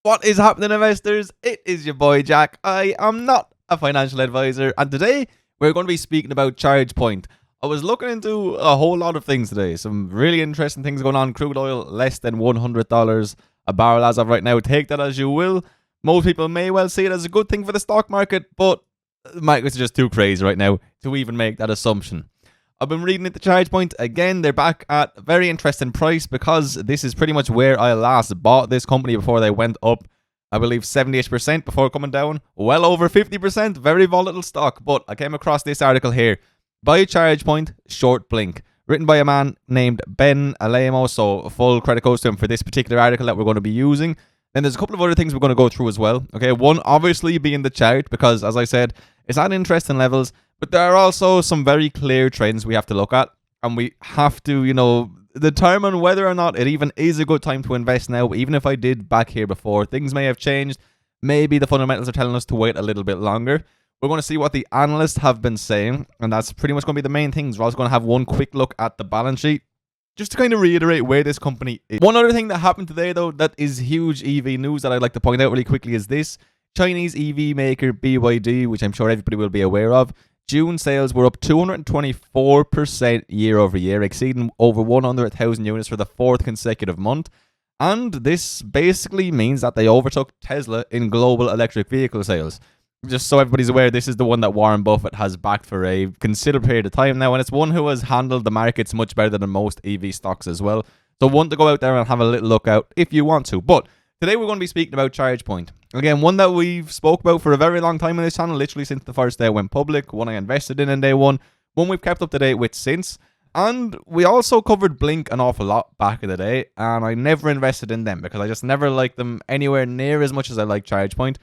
What is happening, investors? It is your boy Jack. I am not a financial advisor, and today we're going to be speaking about ChargePoint. I was looking into a whole lot of things today. Some really interesting things going on. Crude oil less than $100 a barrel as of right now. Take that as you will. Most people may well see it as a good thing for the stock market, but the markets are just too crazy right now to even make that assumption. I've been reading at the ChargePoint again. They're back at a very interesting price because this is pretty much where I last bought this company before they went up, I believe 78% before coming down well over 50%. Very volatile stock. But I came across this article here: Buy ChargePoint, short Blink, written by a man named Ben Alamo. So full credit goes to him for this particular article that we're going to be using. Then there's a couple of other things we're going to go through as well. Okay, one obviously being the chart, because as I said, it's at interesting levels. But there are also some very clear trends we have to look at, and we have to, determine whether or not it even is a good time to invest now. Even if I did back here before, things may have changed. Maybe the fundamentals are telling us to wait a little bit longer. We're going to see what the analysts have been saying, and that's pretty much going to be the main things. We're also going to have one quick look at the balance sheet, just to kind of reiterate where this company is. One other thing that happened today, though, that is huge EV news that I'd like to point out really quickly is this. Chinese EV maker BYD, which I'm sure everybody will be aware of, June sales were up 224% year over year, exceeding over 100,000 units for the fourth consecutive month. And this basically means that they overtook Tesla in global electric vehicle sales. Just so everybody's aware, this is the one that Warren Buffett has backed for a considerable period of time now, and it's one who has handled the markets much better than most EV stocks as well. So one to go out there and have a little look out if you want to. But today we're going to be speaking about ChargePoint. Again, one that we've spoke about for a very long time on this channel, literally since the first day it went public, one I invested in day one we've kept up to date with since. And we also covered Blink an awful lot back in the day, and I never invested in them because I just never liked them anywhere near as much as I like ChargePoint.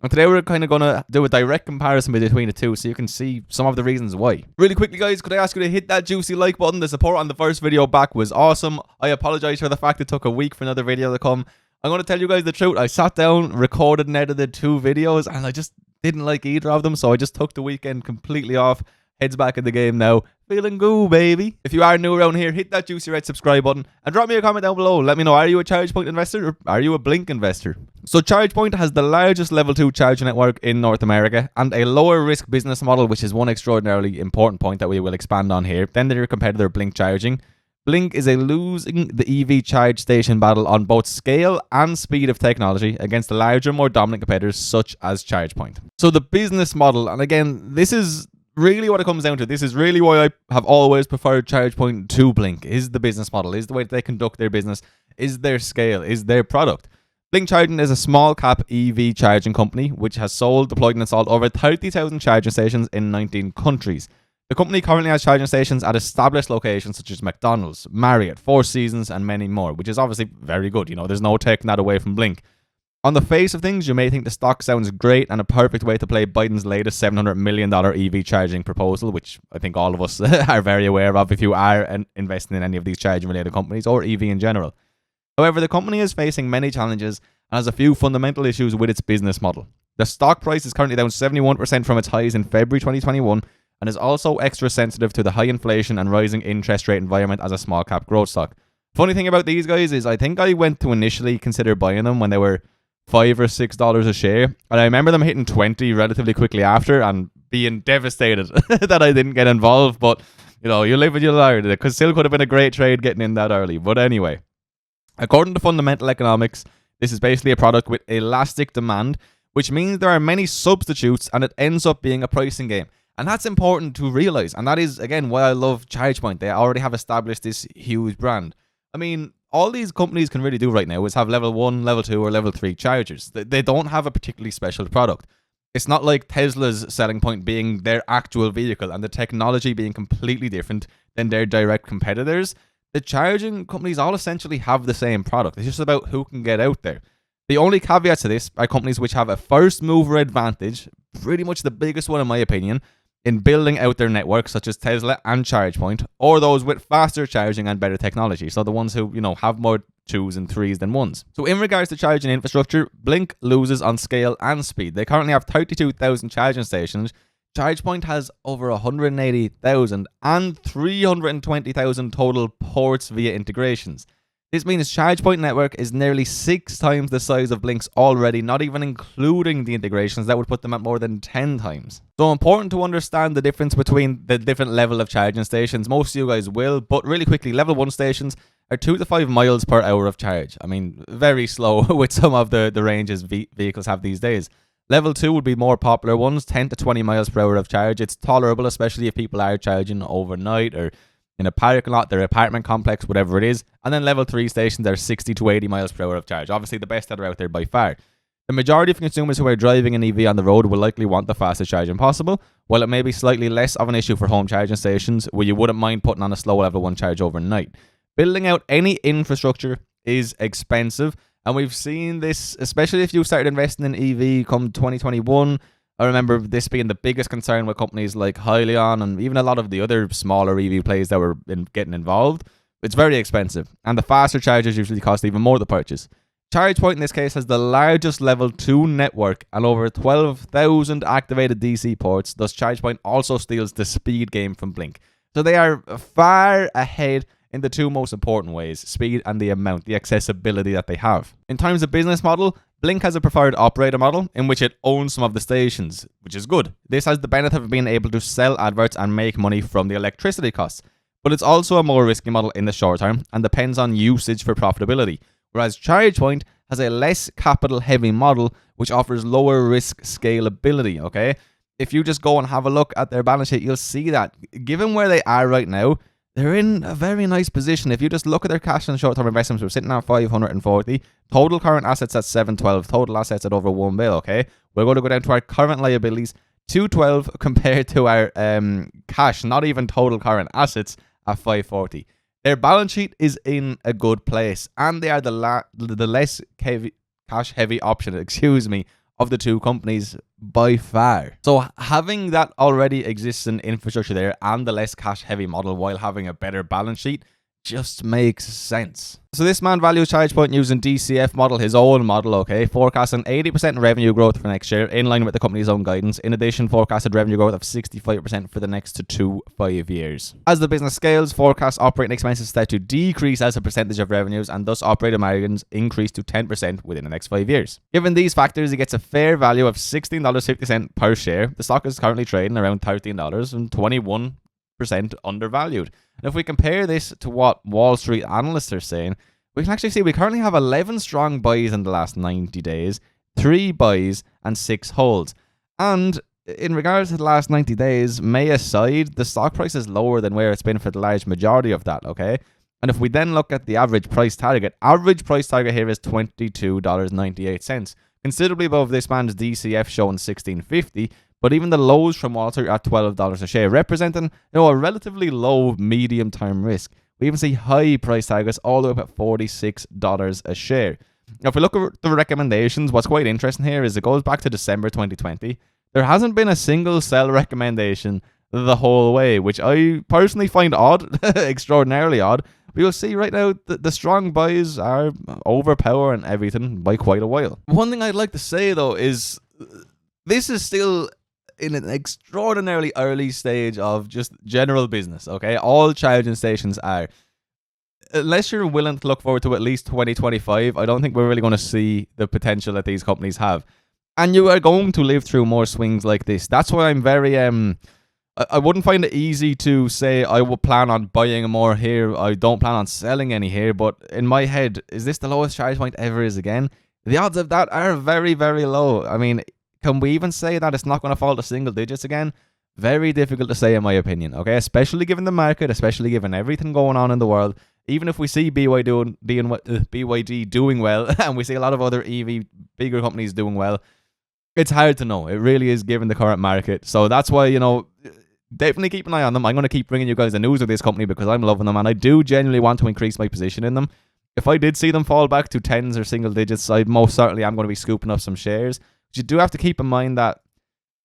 And today we're kind of going to do a direct comparison between the two so you can see some of the reasons why. Really quickly, guys, could I ask you to hit that juicy like button? The support on the first video back was awesome. I apologize for the fact it took a week for another video to come. I'm going to tell you guys the truth. I sat down, recorded and edited 2 videos, and I just didn't like either of them, so I just took the weekend completely off. Heads back in the game now. Feeling good, baby. If you are new around here, hit that juicy red subscribe button and drop me a comment down below. Let me know, are you a ChargePoint investor or are you a Blink investor? So ChargePoint has the largest level 2 charging network in North America and a lower risk business model, which is one extraordinarily important point that we will expand on here, than their competitor Blink Charging. Blink is losing the EV charge station battle on both scale and speed of technology against the larger, more dominant competitors such as ChargePoint. So the business model, and again, this is really what it comes down to. This is really why I have always preferred ChargePoint to Blink, is the business model, is the way that they conduct their business, is their scale, is their product. Blink Charging is a small cap EV charging company which has sold, deployed and installed over 30,000 charging stations in 19 countries. The company currently has charging stations at established locations such as McDonald's, Marriott, Four Seasons, and many more, which is obviously very good. There's no taking that away from Blink. On the face of things, you may think the stock sounds great and a perfect way to play Biden's latest $700 million EV charging proposal, which I think all of us are very aware of if you are investing in any of these charging-related companies or EV in general. However, the company is facing many challenges and has a few fundamental issues with its business model. The stock price is currently down 71% from its highs in February 2021, and is also extra sensitive to the high inflation and rising interest rate environment as a small cap growth stock. Funny thing about these guys is I think I went to initially consider buying them when they were $5 or $6 a share, and I remember them hitting 20 relatively quickly after and being devastated that I didn't get involved. But you live and you learn. It still could have been a great trade getting in that early. But anyway, according to fundamental economics, this is basically a product with elastic demand, which means there are many substitutes and it ends up being a pricing game. And that's important to realize. And that is, again, why I love ChargePoint. They already have established this huge brand. I mean, all these companies can really do right now is have level 1, level 2, or level 3 chargers. They don't have a particularly special product. It's not like Tesla's selling point being their actual vehicle and the technology being completely different than their direct competitors. The charging companies all essentially have the same product. It's just about who can get out there. The only caveat to this are companies which have a first mover advantage, pretty much the biggest one in my opinion, in building out their network, such as Tesla and ChargePoint, or those with faster charging and better technology. So the ones who, have more 2s and 3s than 1s. So in regards to charging infrastructure, Blink loses on scale and speed. They currently have 32,000 charging stations. ChargePoint has over 180,000 and 320,000 total ports via integrations. This means ChargePoint network is nearly 6 times the size of Blink's already, not even including the integrations. That would put them at more than 10 times. So important to understand the difference between the different level of charging stations. Most of you guys will, but really quickly, level 1 stations are 2 to 5 miles per hour of charge. I mean, very slow with some of the ranges vehicles have these days. Level 2 would be more popular ones, 10 to 20 miles per hour of charge. It's tolerable, especially if people are charging overnight or in a parking lot, their apartment complex, whatever it is. And then level 3 stations are 60 to 80 miles per hour of charge. Obviously, the best that are out there by far. The majority of consumers who are driving an EV on the road will likely want the fastest charging possible, while it may be slightly less of an issue for home charging stations where you wouldn't mind putting on a slow level 1 charge overnight. Building out any infrastructure is expensive, and we've seen this, especially if you started investing in EV come 2021. I remember this being the biggest concern with companies like Hyliion and even a lot of the other smaller EV players that were getting involved. It's very expensive, and the faster chargers usually cost even more to purchase. ChargePoint in this case has the largest level 2 network and over 12,000 activated DC ports, thus ChargePoint also steals the speed game from Blink. So they are far ahead in the 2 most important ways, speed and the amount, the accessibility that they have. In terms of business model, Blink has a preferred operator model in which it owns some of the stations, which is good. This has the benefit of being able to sell adverts and make money from the electricity costs. But it's also a more risky model in the short term and depends on usage for profitability. Whereas ChargePoint has a less capital heavy model which offers lower risk scalability, okay? If you just go and have a look at their balance sheet, you'll see that given where they are right now, they're in a very nice position. If you just look at their cash and short-term investments, we're sitting at 540. Total current assets at 712. Total assets at over 1 bill, okay? We're going to go down to our current liabilities, 212 compared to our cash, not even total current assets, at 540. Their balance sheet is in a good place, and they are the less cash-heavy option, of the 2 companies by far. So having that already existing infrastructure there and the less cash-heavy model while having a better balance sheet just makes sense. So this man values ChargePoint using DCF model, his own model, okay, forecasting 80% revenue growth for next year, in line with the company's own guidance. In addition, forecasted revenue growth of 65% for the next 5 years. As the business scales, forecast operating expenses start to decrease as a percentage of revenues, and thus operating margins increase to 10% within the next 5 years. Given these factors, he gets a fair value of $16.50 per share. The stock is currently trading around $13 and 21% undervalued. And if we compare this to what Wall Street analysts are saying, we can actually see we currently have 11 strong buys in the last 90 days, 3 buys and 6 holds. And in regards to the last 90 days, May aside, the stock price is lower than where it's been for the large majority of that, okay? And if we then look at the average price target here is $22.98, considerably above this man's DCF showing $16.50. But even the lows from Wall Street are at $12 a share, representing a relatively low medium-term risk. We even see high price targets all the way up at $46 a share. Now, if we look at the recommendations, what's quite interesting here is it goes back to December 2020. There hasn't been a single sell recommendation the whole way, which I personally find odd, extraordinarily odd. But you'll see right now the strong buys are overpowering everything by quite a while. One thing I'd like to say, though, is this is still in an extraordinarily early stage of just general business, okay? All charging stations are. Unless you're willing to look forward to at least 2025, I don't think we're really going to see the potential that these companies have. And you are going to live through more swings like this. That's why I'm very... I wouldn't find it easy to say I will plan on buying more here. I don't plan on selling any here. But in my head, is this the lowest charge point ever is again? The odds of that are very, very low. I mean... Can we even say that it's not going to fall to single digits again? Very difficult to say in my opinion, okay? Especially given the market, especially given everything going on in the world. Even if we see BYD doing well, and we see a lot of other EV bigger companies doing well, it's hard to know. It really is given the current market. So that's why, definitely keep an eye on them. I'm going to keep bringing you guys the news of this company because I'm loving them, and I do genuinely want to increase my position in them. If I did see them fall back to tens or single digits, I most certainly am going to be scooping up some shares. You do have to keep in mind that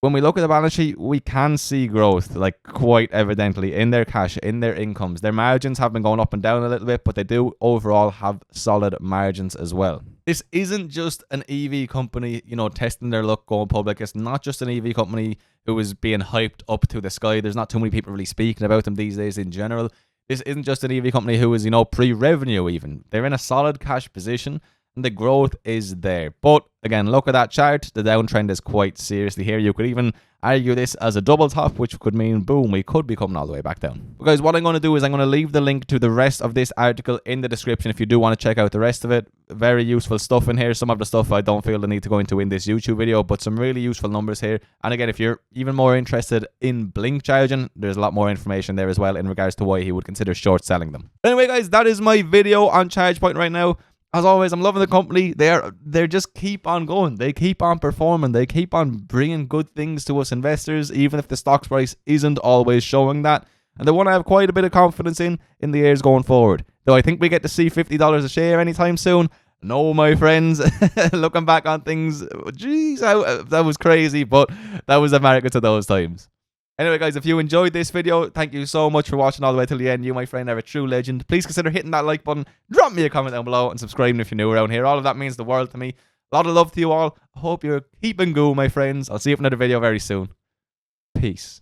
when we look at the balance sheet, we can see growth, like quite evidently, in their cash, in their incomes. Their margins have been going up and down a little bit, but they do overall have solid margins as well. This isn't just an EV company, testing their luck going public. It's not just an EV company who is being hyped up to the sky. There's not too many people really speaking about them these days in general. This isn't just an EV company who is, pre-revenue even. They're in a solid cash position and the growth is there. But again, look at that chart. The downtrend is quite seriously here. You could even argue this as a double top, which could mean, boom, we could be coming all the way back down. But guys, what I'm going to do is I'm going to leave the link to the rest of this article in the description if you do want to check out the rest of it. Very useful stuff in here. Some of the stuff I don't feel the need to go into in this YouTube video, but some really useful numbers here. And again, if you're even more interested in Blink charging, there's a lot more information there as well in regards to why he would consider short selling them. Anyway, guys, that is my video on ChargePoint right now. As always, I'm loving the company. They just keep on going. They keep on performing. They keep on bringing good things to us investors, even if the stock price isn't always showing that. And the one I have quite a bit of confidence in the years going forward. Though I think we get to see $50 a share anytime soon. No, my friends. Looking back on things, geez, that was crazy, but that was America to those times. Anyway, guys, if you enjoyed this video, thank you so much for watching all the way till the end. You, my friend, are a true legend. Please consider hitting that like button, drop me a comment down below, and subscribing if you're new around here. All of that means the world to me. A lot of love to you all. I hope you're keeping cool, my friends. I'll see you for another video very soon. Peace.